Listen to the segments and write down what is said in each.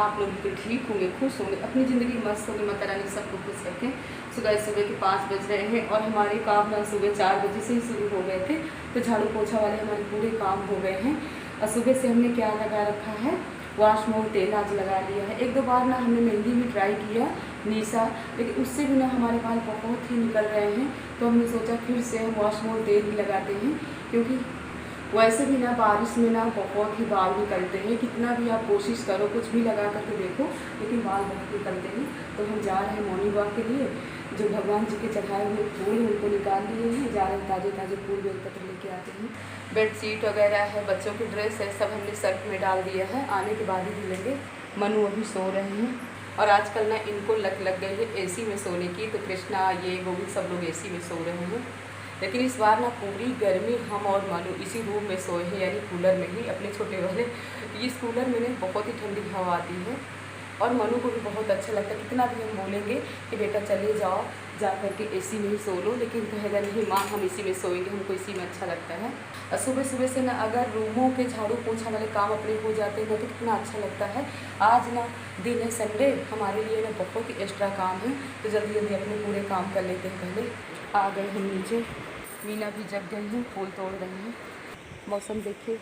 आप लोग भी ठीक होंगे, खुश होंगे, अपनी ज़िंदगी मस्त होगी, माता रानी सबको खुश रखें। सुबह के 5 बज रहे हैं और हमारे काम ना सुबह 4 बजे से ही शुरू हो गए थे। तो झाड़ू पोछा वाले हमारे पूरे काम हो गए हैं। और सुबह से हमने क्या लगा रखा है, वॉश मोर तेल आज लगा लिया है। 1-2 बार ना हमने मेहंदी भी ट्राई किया निशा, लेकिन उससे भी ना हमारे बाल बहुत ही निकल रहे हैं। तो हमने सोचा फिर से हम वॉश मोर तेल ही लगाते हैं, क्योंकि वैसे भी ना बारिश में ना बहुत ही बाल निकलते हैं। कितना भी आप कोशिश करो, कुछ भी लगा करके देखो, लेकिन बाल बहुत निकलते हैं। तो हम जा रहे हैं मॉर्निंग वॉक के लिए। जो भगवान जी के चढ़ाए हुए फूल उनको निकाल लिए हैं, जा रहे हैं ताज़े ताज़े फूल बेलपत्र लेके आते हैं। बेडशीट वगैरह है, बच्चों की ड्रेस है, सब हमने सर्फ में डाल दिया है। आने के बाद ही धुलेंगे। मनु अभी सो रहे हैं और आजकल ना इनको लग गई है एसी में सोने की। तो कृष्णा ये गोविंद सब लोग एसी में सो रहे हैं। लेकिन इस बार ना पूरी गर्मी हम और मनु इसी रूम में सोए हैं, यानी कूलर में ही, अपने छोटे वाले। इस कूलर में ना बहुत ही ठंडी हवा आती है और मनु को भी बहुत अच्छा लगता है। कितना भी हम बोलेंगे कि बेटा चले जाओ, जा करके एसी में ही सो लो, लेकिन कहेगा नहीं माँ हम इसी में सोएंगे, हमको इसी में अच्छा लगता है। और सुबह सुबह से ना अगर रूमों के झाड़ू पोछा वाले काम अपने हो जाते हैं तो कितना अच्छा लगता है। आज ना दिन है संडे, हमारे लिए ना बहुत ही एक्स्ट्रा काम है। तो जल्दी जल्दी अपने पूरे काम कर लेते हैं। पहले आ गए हम नीचे, मीना भी जग गई है, फूल तोड़ रही है। मौसम देखिए,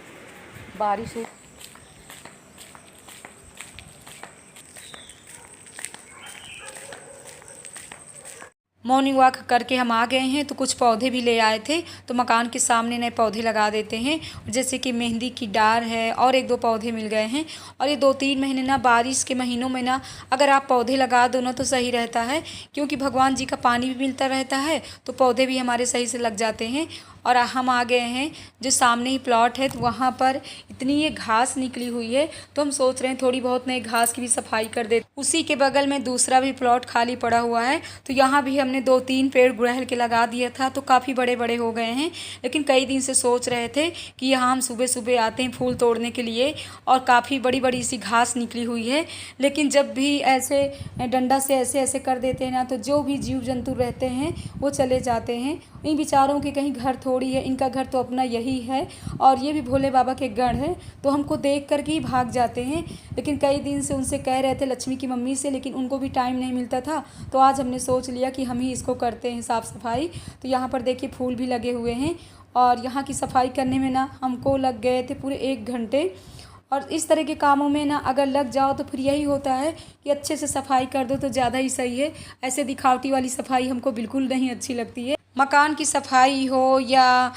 बारिश है। मॉर्निंग वॉक करके हम आ गए हैं, तो कुछ पौधे भी ले आए थे। तो मकान के सामने नए पौधे लगा देते हैं, जैसे कि मेहंदी की डार है और 1-2 पौधे मिल गए हैं। और ये 2-3 महीने ना बारिश के महीनों में ना अगर आप पौधे लगा दो ना तो सही रहता है, क्योंकि भगवान जी का पानी भी मिलता रहता है, तो पौधे भी हमारे सही से लग जाते हैं। और हम आ गए हैं जो सामने ही प्लॉट है, तो वहाँ पर इतनी ये घास निकली हुई है, तो हम सोच रहे हैं थोड़ी बहुत नई घास की भी सफाई कर दे। उसी के बगल में दूसरा भी प्लॉट खाली पड़ा हुआ है, तो यहाँ भी हमने 2-3 पेड़ गुड़हल के लगा दिया था, तो काफ़ी बड़े बड़े हो गए हैं। लेकिन कई दिन से सोच रहे थे कि यहाँ हम सुबह सुबह आते हैं फूल तोड़ने के लिए, और काफ़ी बड़ी बड़ी सी घास निकली हुई है। लेकिन जब भी ऐसे डंडा से ऐसे ऐसे कर देते हैं ना, तो जो भी जीव जंतु रहते हैं वो चले जाते हैं। इन बेचारों के कहीं घर थोड़ी है, इनका घर तो अपना यही है, और ये भी भोले बाबा के गढ़ है, तो हमको देख कर के ही भाग जाते हैं। लेकिन कई दिन से उनसे कह रहे थे, लक्ष्मी की मम्मी से, लेकिन उनको भी टाइम नहीं मिलता था। तो आज हमने सोच लिया कि हम ही इसको करते हैं साफ़ सफाई। तो यहाँ पर देखिए फूल भी लगे हुए हैं, और यहाँ की सफाई करने में ना हमको लग गए थे पूरे 1 घंटे। और इस तरह के कामों में ना अगर लग जाओ तो फिर यही होता है कि अच्छे से सफाई कर दो तो ज़्यादा ही सही है। ऐसे दिखावटी वाली सफाई हमको बिल्कुल नहीं अच्छी लगती है। मकान की सफाई हो या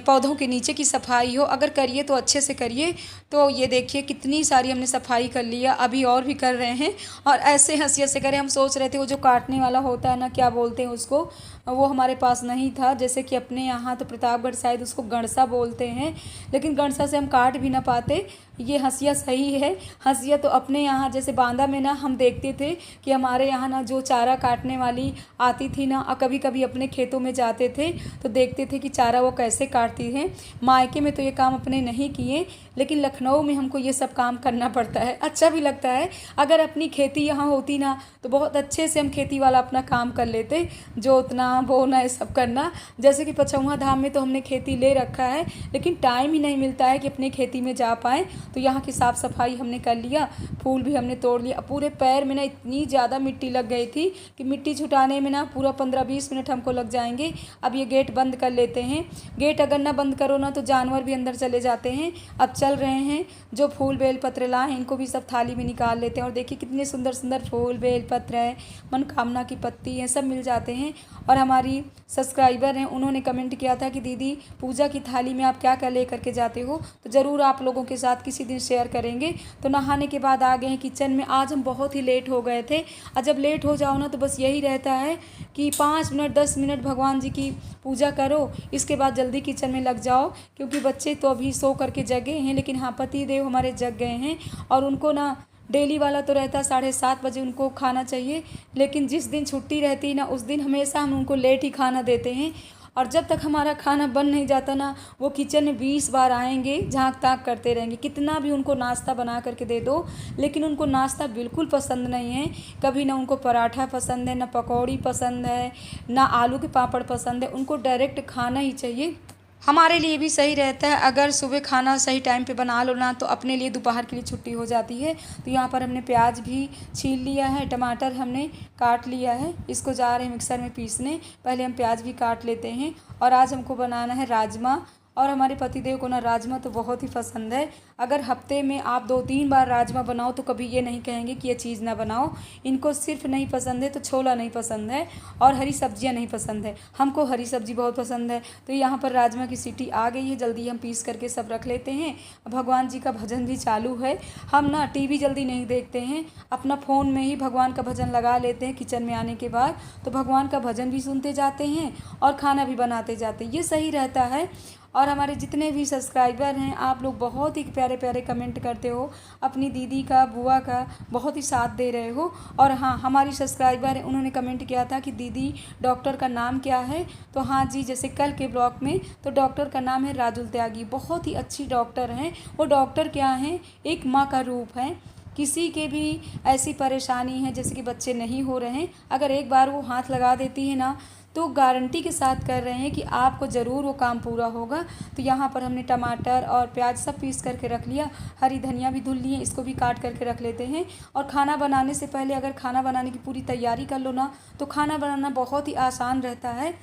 पौधों के नीचे की सफाई हो, अगर करिए तो अच्छे से करिए। तो ये देखिए कितनी सारी हमने सफाई कर लिया, अभी और भी कर रहे हैं। और ऐसे हंसी हंसी करें, हम सोच रहे थे वो जो काटने वाला होता है ना, क्या बोलते हैं उसको, वो हमारे पास नहीं था। जैसे कि अपने यहाँ तो प्रतापगढ़ शायद उसको गणसा बोलते हैं, लेकिन गणसा से हम काट भी ना पाते। ये हंसिया सही है। हंसिया तो अपने यहाँ जैसे बांदा में ना हम देखते थे कि हमारे यहाँ ना जो चारा काटने वाली आती थी ना, और कभी कभी अपने खेतों में जाते थे तो देखते थे कि चारा वो कैसे काटती हैं। मायके में तो ये काम अपने नहीं किए, लेकिन लखनऊ में हमको ये सब काम करना पड़ता है। अच्छा भी लगता है। अगर अपनी खेती यहाँ होती ना तो बहुत अच्छे से हम खेती वाला अपना काम कर लेते, जोतना बोना ये सब करना। जैसे कि पचौहा धाम में तो हमने खेती ले रखा है, लेकिन टाइम ही नहीं मिलता है कि अपने खेती में जा पाएँ। तो यहाँ की साफ़ सफाई हमने कर लिया, फूल भी हमने तोड़ लिया। पूरे पैर में ना इतनी ज़्यादा मिट्टी लग गई थी कि मिट्टी छुटाने में ना पूरा 15-20 मिनट हमको लग जाएंगे। अब ये गेट बंद कर लेते हैं। गेट अगर ना बंद करो ना तो जानवर भी अंदर चले जाते हैं। अब चल रहे हैं, जो फूल बेलपत्र लाए इनको भी सब थाली में निकाल लेते हैं। और देखिए कितने सुंदर सुंदर फूल बेलपत्र है, मनोकामना की पत्ती है, सब मिल जाते हैं। और हमारी सब्सक्राइबर हैं, उन्होंने कमेंट किया था कि दीदी पूजा की थाली में आप क्या क्या ले करके जाते हो, तो ज़रूर आप लोगों के साथ किसी दिन शेयर करेंगे। तो नहाने के बाद आ गए हैं किचन में। आज हम बहुत ही लेट हो गए थे, और जब लेट हो जाओ ना तो बस यही रहता है कि 5 मिनट 10 मिनट भगवान जी की पूजा करो, इसके बाद जल्दी किचन में लग जाओ। क्योंकि बच्चे तो अभी सो करके जगे हैं, लेकिन हाँ पति देव हमारे जग गए हैं, और उनको ना डेली वाला तो रहता है 7:30 बजे उनको खाना चाहिए। लेकिन जिस दिन छुट्टी रहती है ना उस दिन हमेशा हम उनको लेट ही खाना देते हैं। और जब तक हमारा खाना बन नहीं जाता ना, वो किचन में 20 बार आएंगे, झांक ताक करते रहेंगे। कितना भी उनको नाश्ता बना करके दे दो, लेकिन उनको नाश्ता बिल्कुल पसंद नहीं है। कभी ना उनको पराठा पसंद है, ना पकौड़ी पसंद है, ना आलू के पापड़ पसंद है। उनको डायरेक्ट खाना ही चाहिए। हमारे लिए भी सही रहता है। अगर सुबह खाना सही टाइम पे बना लो ना तो अपने लिए दोपहर के लिए छुट्टी हो जाती है। तो यहाँ पर हमने प्याज भी छील लिया है, टमाटर हमने काट लिया है, इसको जा रहे हैं मिक्सर में पीसने। पहले हम प्याज भी काट लेते हैं। और आज हमको बनाना है राजमा, और हमारे पतिदेव को ना राजमा तो बहुत ही पसंद है। अगर हफ्ते में आप 2-3 बार राजमा बनाओ तो कभी ये नहीं कहेंगे कि ये चीज़ ना बनाओ। इनको सिर्फ नहीं पसंद है तो छोला नहीं पसंद है और हरी सब्जियां नहीं पसंद है। हमको हरी सब्जी बहुत पसंद है। तो यहाँ पर राजमा की सीटी आ गई है, जल्दी हम पीस करके सब रख लेते हैं। भगवान जी का भजन भी चालू है। हम ना टीवी जल्दी नहीं देखते हैं, अपना फ़ोन में ही भगवान का भजन लगा लेते हैं किचन में आने के बाद। तो भगवान का भजन भी सुनते जाते हैं और खाना भी बनाते जाते हैं, ये सही रहता है। और हमारे जितने भी सब्सक्राइबर हैं, आप लोग बहुत ही प्यारे प्यारे कमेंट करते हो, अपनी दीदी का, बुआ का बहुत ही साथ दे रहे हो। और हाँ, हमारी सब्सक्राइबर है, उन्होंने कमेंट किया था कि दीदी डॉक्टर का नाम क्या है। तो हाँ जी, जैसे कल के ब्लॉग में, तो डॉक्टर का नाम है राजुल त्यागी। बहुत ही अच्छी डॉक्टर हैं वो। डॉक्टर क्या हैं, एक माँ का रूप है। किसी के भी ऐसी परेशानी है जैसे कि बच्चे नहीं हो रहे हैं, अगर एक बार वो हाथ लगा देती है ना तो गारंटी के साथ कर रहे हैं कि आपको ज़रूर वो काम पूरा होगा। तो यहाँ पर हमने टमाटर और प्याज सब पीस करके रख लिया, हरी धनिया भी धुल ली है, इसको भी काट करके रख लेते हैं। और खाना बनाने से पहले अगर खाना बनाने की पूरी तैयारी कर लो ना तो खाना बनाना बहुत ही आसान रहता है।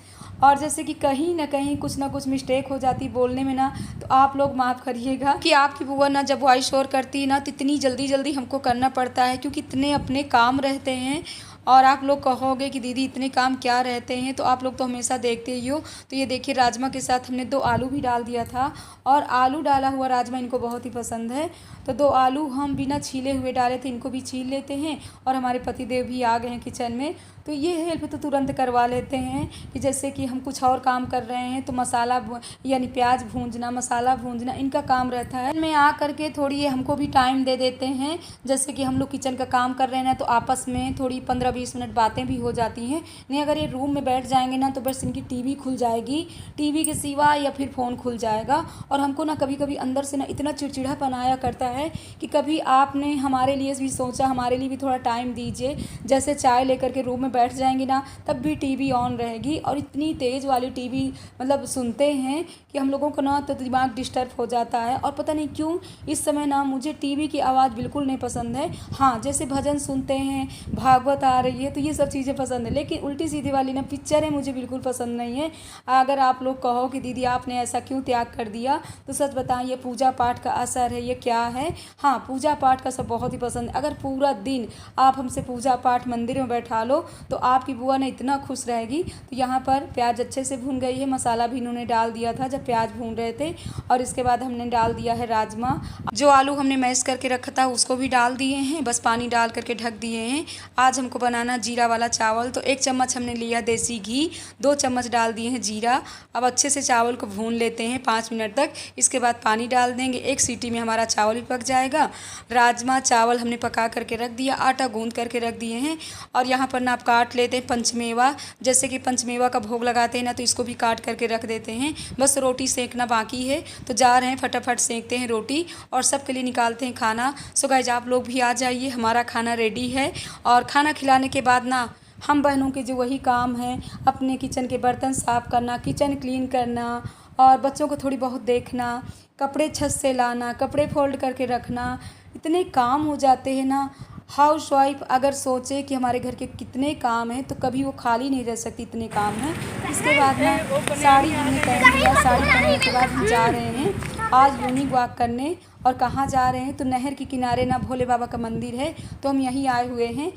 और जैसे कि कहीं ना कहीं कुछ ना कुछ मिस्टेक हो जाती बोलने में ना, तो आप लोग माफ़ करिएगा कि आपकी बुआ ना जब वॉइस ओवर करती है ना तो इतनी जल्दी जल्दी हमको करना पड़ता है, क्योंकि इतने अपने काम रहते हैं। और आप लोग कहोगे कि दीदी इतने काम क्या रहते हैं, तो आप लोग तो हमेशा देखते ही हो। तो ये देखिए, राजमा के साथ हमने 2 आलू भी डाल दिया था, और आलू डाला हुआ राजमा इनको बहुत ही पसंद है। तो 2 आलू हम बिना छीले हुए डाले थे, इनको भी छील लेते हैं। और हमारे पतिदेव भी आ गए हैं किचन में, तो ये हेल्प तो तुरंत करवा लेते हैं कि जैसे कि हम कुछ और काम कर रहे हैं तो मसाला यानी प्याज भूंजना, मसाला भूंजना इनका काम रहता है। में आ करके थोड़ी ये हमको भी टाइम दे देते हैं। जैसे कि हम लोग किचन का काम कर रहे हैं ना, तो आपस में थोड़ी 15-20 मिनट बातें भी हो जाती हैं। नहीं, अगर ये रूम में बैठ जाएंगे ना तो बस इनकी टीवी खुल जाएगी, टीवी के सिवा या फिर फ़ोन खुल जाएगा। और हमको ना कभी कभी अंदर से ना इतना चिड़चिड़ापन आया करता है कि कभी आपने हमारे लिए भी सोचा, हमारे लिए भी थोड़ा टाइम दीजिए। जैसे चाय लेकर के रूम में बैठ जाएंगे ना, तब भी टीवी ऑन रहेगी, और इतनी तेज़ वाली टीवी मतलब सुनते हैं कि हम लोगों को ना तो दिमाग डिस्टर्ब हो जाता है। और पता नहीं क्यों इस समय ना मुझे टीवी की आवाज़ बिल्कुल नहीं पसंद है। हाँ, जैसे भजन सुनते हैं, भागवत आ रही है, तो ये सब चीज़ें पसंद है। लेकिन उल्टी सीधी वाली ना पिक्चरें मुझे बिल्कुल पसंद नहीं है। अगर आप लोग कहो कि दीदी आपने ऐसा क्यों त्याग कर दिया, तो सच बताएं, ये पूजा पाठ का असर है, ये क्या है। हाँ, पूजा पाठ का सब बहुत ही पसंद है। अगर पूरा दिन आप हमसे पूजा पाठ मंदिर में बैठा लो तो आपकी बुआ ने इतना खुश रहेगी। तो यहाँ पर प्याज अच्छे से भून गई है, मसाला भी इन्होंने डाल दिया था जब प्याज भून रहे थे। और इसके बाद हमने डाल दिया है राजमा। जो आलू हमने मैश करके रखा था उसको भी डाल दिए हैं, बस पानी डाल करके ढक दिए हैं। आज हमको बनाना जीरा वाला चावल। तो 1 चम्मच हमने लिया देसी घी, 2 चम्मच डाल दिए हैं जीरा। अब अच्छे से चावल को भून लेते हैं 5 मिनट तक। इसके बाद पानी डाल देंगे, 1 सीटी में हमारा चावल भी पक जाएगा। राजमा चावल हमने पका करके रख दिया, आटा गूंद करके रख दिए हैं। और यहाँ पर ना आप काट लेते हैं पंचमेवा, जैसे कि पंचमेवा का भोग लगाते हैं ना, तो इसको भी काट करके रख देते हैं। बस रोटी सेकना बाकी है, तो जा रहे हैं फटाफट सेकते हैं रोटी और सबके लिए निकालते हैं खाना। सो गाइस, आप लोग भी आ जाइए, हमारा खाना रेडी है। और खाना खिलाने के बाद ना हम बहनों के जो वही काम हैं, अपने किचन के बर्तन साफ़ करना, किचन क्लीन करना, और बच्चों को थोड़ी बहुत देखना, कपड़े छत से लाना, कपड़े फोल्ड करके रखना, इतने काम हो जाते हैं ना। हाउस वाइफ अगर सोचे कि हमारे घर के कितने काम हैं तो कभी वो खाली नहीं रह सकती, इतने काम हैं। इसके बाद ना साड़ी हमने पहन लिया, साड़ी पहनने के बाद हम जा रहे हैं आज मॉर्निंग वॉक करने। और कहाँ जा रहे हैं, तो नहर के किनारे ना भोले बाबा का मंदिर है, तो हम यहीं आए हुए हैं।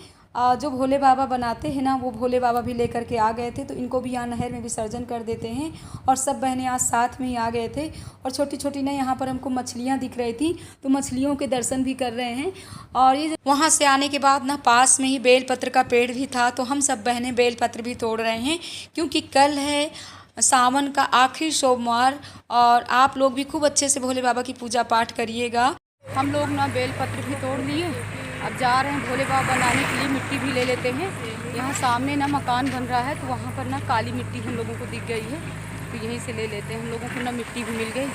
जो भोले बाबा बनाते हैं ना, वो भोले बाबा भी लेकर के आ गए थे, तो इनको भी यहाँ नहर में विसर्जन कर देते हैं। और सब बहनें आज साथ में ही आ गए थे। और छोटी छोटी ना यहाँ पर हमको मछलियाँ दिख रही थी, तो मछलियों के दर्शन भी कर रहे हैं। और ये वहाँ से आने के बाद ना पास में ही बेलपत्र का पेड़ भी था, तो हम सब बहनें बेलपत्र भी तोड़ रहे हैं, क्योंकि कल है सावन का आखिरी सोमवार। और आप लोग भी खूब अच्छे से भोले बाबा की पूजा पाठ करिएगा। हम लोग ना बेलपत्र भी तोड़ लिए, अब जा रहे हैं भोले बाबा बनाने के लिए। मिट्टी भी ले लेते हैं, यहाँ सामने ना मकान बन रहा है, तो वहाँ पर ना काली मिट्टी हम लोगों को दिख गई है, तो यहीं से ले लेते हैं। हम लोगों को ना मिट्टी भी मिल गई।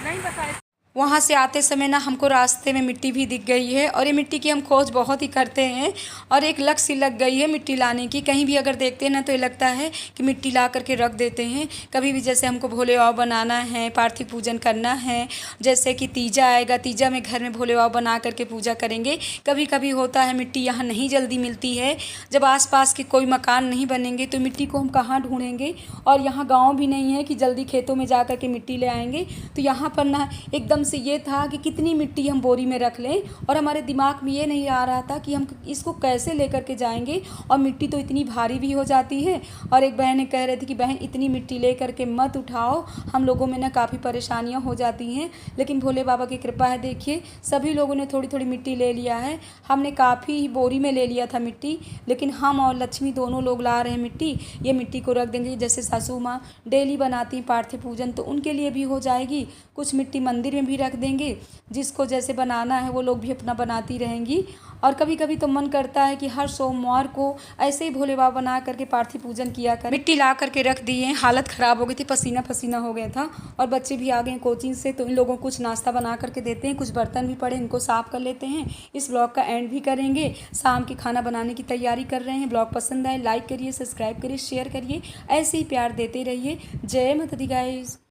नहीं बता वहाँ से आते समय ना हमको रास्ते में मिट्टी भी दिख गई है और ये मिट्टी की हम खोज बहुत ही करते हैं और एक लग सी लग गई है मिट्टी लाने की। कहीं भी अगर देखते हैं ना तो ये लगता है कि मिट्टी ला करके रख देते हैं। कभी भी जैसे हमको भोले बाबा बनाना है, पार्थिव पूजन करना है, जैसे कि तीजा आएगा, तीजा में घर में भोले बाबा बना करके पूजा करेंगे। कभी कभी होता है मिट्टी यहाँ नहीं जल्दी मिलती है, जब आसपास के कोई मकान नहीं बनेंगे तो मिट्टी को हम कहाँ ढूँढेंगे, और यहाँ गाँव भी नहीं है कि जल्दी खेतों में जा कर के मिट्टी ले आएंगे। तो यहाँ पर ना एकदम से ये था कि कितनी मिट्टी हम बोरी में रख लें, और हमारे दिमाग में ये नहीं आ रहा था कि हम इसको कैसे लेकर के जाएंगे, और मिट्टी तो इतनी भारी भी हो जाती है। और एक बहन कह रही थी कि बहन इतनी मिट्टी ले करके मत उठाओ, हम लोगों में ना काफ़ी परेशानियां हो जाती हैं। लेकिन भोले बाबा की कृपा है, देखिए सभी लोगों ने थोड़ी थोड़ी मिट्टी ले लिया है। हमने काफ़ी बोरी में ले लिया था मिट्टी, लेकिन हम और लक्ष्मी दोनों लोग ला रहे हैं मिट्टी। ये मिट्टी को रख देंगे, जैसे सासू माँ डेली बनाती हैं पार्थिव पूजन, तो उनके लिए भी हो जाएगी। कुछ मिट्टी मंदिर में भी रख देंगे, जिसको जैसे बनाना है वो लोग भी अपना बनाती रहेंगी। और कभी कभी तो मन करता है कि हर सोमवार को ऐसे ही भोले बाबा बना करके पार्थिव पूजन किया कर। मिट्टी ला करके रख दिए, हालत ख़राब हो गई थी, पसीना पसीना हो गया था, और बच्चे भी आ गए कोचिंग से, तो इन लोगों को कुछ नाश्ता बना करके देते हैं। कुछ बर्तन भी पड़े, इनको साफ़ कर लेते हैं। इस ब्लॉग का एंड भी करेंगे, शाम की खाना बनाने की तैयारी कर रहे हैं। ब्लॉग पसंद आए लाइक करिए, सब्सक्राइब करिए, शेयर करिए, ऐसे ही प्यार देते रहिए। जय माता दी गाइस।